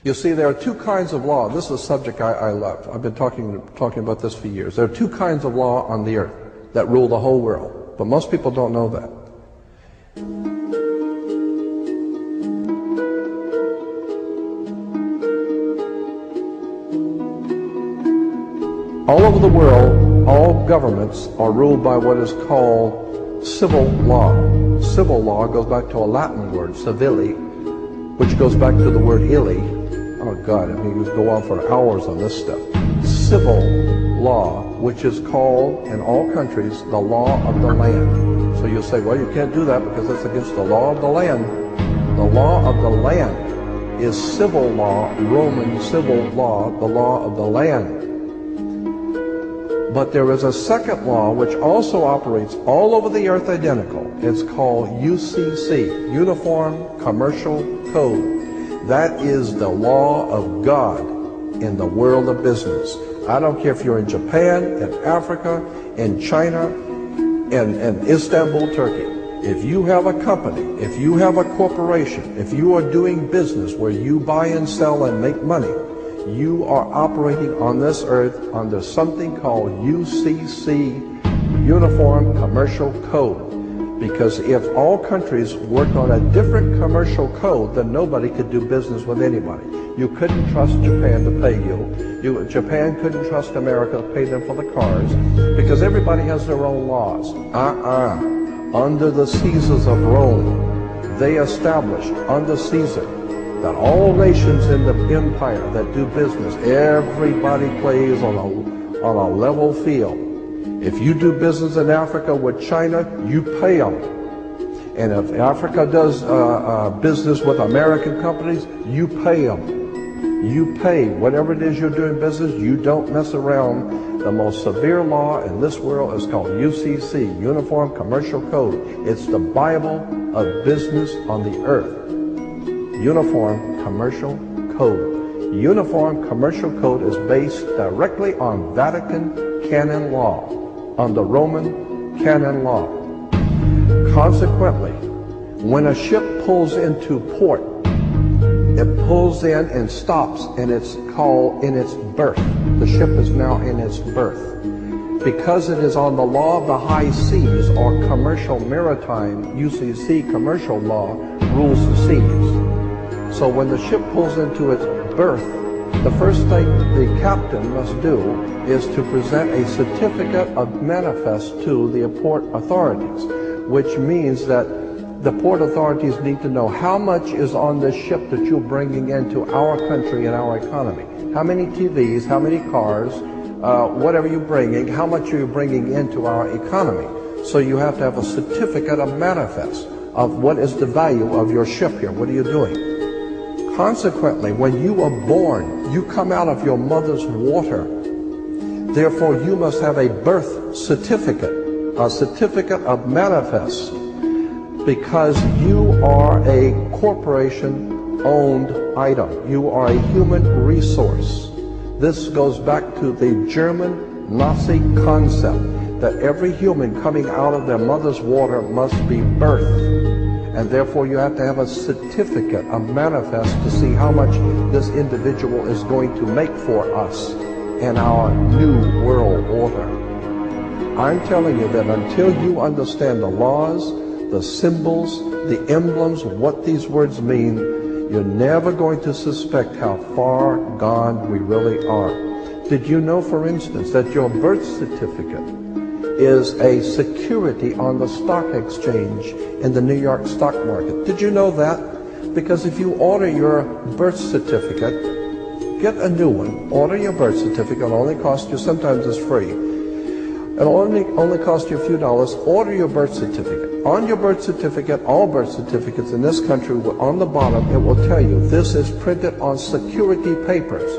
You see, there are two kinds of law. This is a subject I love. I've been talking about this for years. There are two kinds of law on the earth that rule the whole world, but most people don't know that. All over the world, all governments are ruled by what is called civil law. Civil law goes back to a Latin word, civili, which goes back to the word illy. Oh God, I mean, you could go on for hours on this stuff. Civil law, which is called in all countries the law of the land. So you'll say, well, you can't do that because that's against the law of the land. The law of the land is civil law, Roman civil law, the law of the land. But there is a second law which also operates all over the earth identical. It's called UCC, Uniform Commercial Code. That is the law of God in the world of business. I don't care if you're in Japan, in Africa, in China, in Istanbul, Turkey. If you have a company, if you have a corporation, if you are doing business where you buy and sell and make money, you are operating on this earth under something called UCC, Uniform Commercial Code. Because if all countries worked on a different commercial code, then nobody could do business with anybody. You couldn't trust Japan to pay you. Japan couldn't trust America to pay them for the cars, because everybody has their own laws. Under the Caesars of Rome, they established under Caesar that all nations in the empire that do business, everybody plays on a level field. If you do business in Africa with China, you pay them. And if Africa does business with American companies, you pay them. You pay whatever it is you're doing business. You don't mess around. The most severe law in this world is called UCC, Uniform Commercial Code. It's the Bible of business on the earth. Uniform Commercial Code. Uniform Commercial Code is based directly on Vatican canon law, on the Roman canon law. Consequently, when a ship pulls into port, it pulls in and stops, and it's called in its berth. The ship is now in its berth. Because it is on the law of the high seas, or commercial maritime, UCC commercial law rules the seas. So when the ship pulls into its berth, the first thing the captain must do is to present a certificate of manifest to the port authorities, which means that the port authorities need to know how much is on this ship that you're bringing into our country and our economy. How many TVs, how many cars, whatever you're bringing, how much are you bringing into our economy? So you have to have a certificate of manifest of what is the value of your ship here. What are you doing? Consequently, when you are born, you come out of your mother's water. Therefore, you must have a birth certificate, a certificate of manifest, because you are a corporation-owned item. You are a human resource. This goes back to the German Nazi concept that every human coming out of their mother's water must be birthed. And therefore you have to have a certificate, a manifest, to see how much this individual is going to make for us in our new world order. I'm telling you that until you understand the laws, the symbols, the emblems, what these words mean, you're never going to suspect how far gone we really are. Did you know, for instance, that your birth certificate is a security on the stock exchange in the New York stock market? Did you know that? Because if you order your birth certificate, get a new one, order your birth certificate, it'll only cost you, sometimes it's free, it'll only cost you a few dollars. Order your birth certificate. On your birth certificate, all birth certificates in this country, on the bottom, it will tell you this is printed on security papers.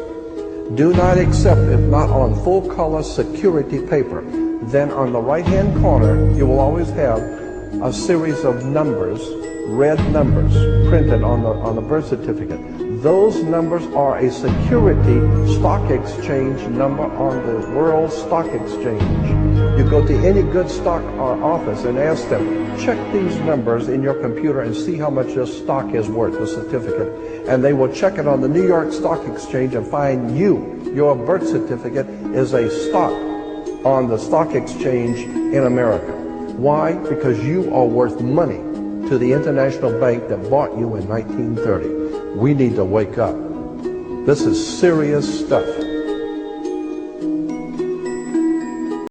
Do not accept if not on full color security paper. Then on the right hand corner, you will always have a series of numbers, red numbers, printed on the birth certificate. Those numbers are a security stock exchange number on the World Stock Exchange. You go to any good stock office and ask them, check these numbers in your computer and see how much your stock is worth, the certificate. And they will check it on the New York Stock Exchange and find your birth certificate is a stock on the stock exchange in America. Why? Because you are worth money to the international bank that bought you in 1930. We need to wake up. This is serious stuff.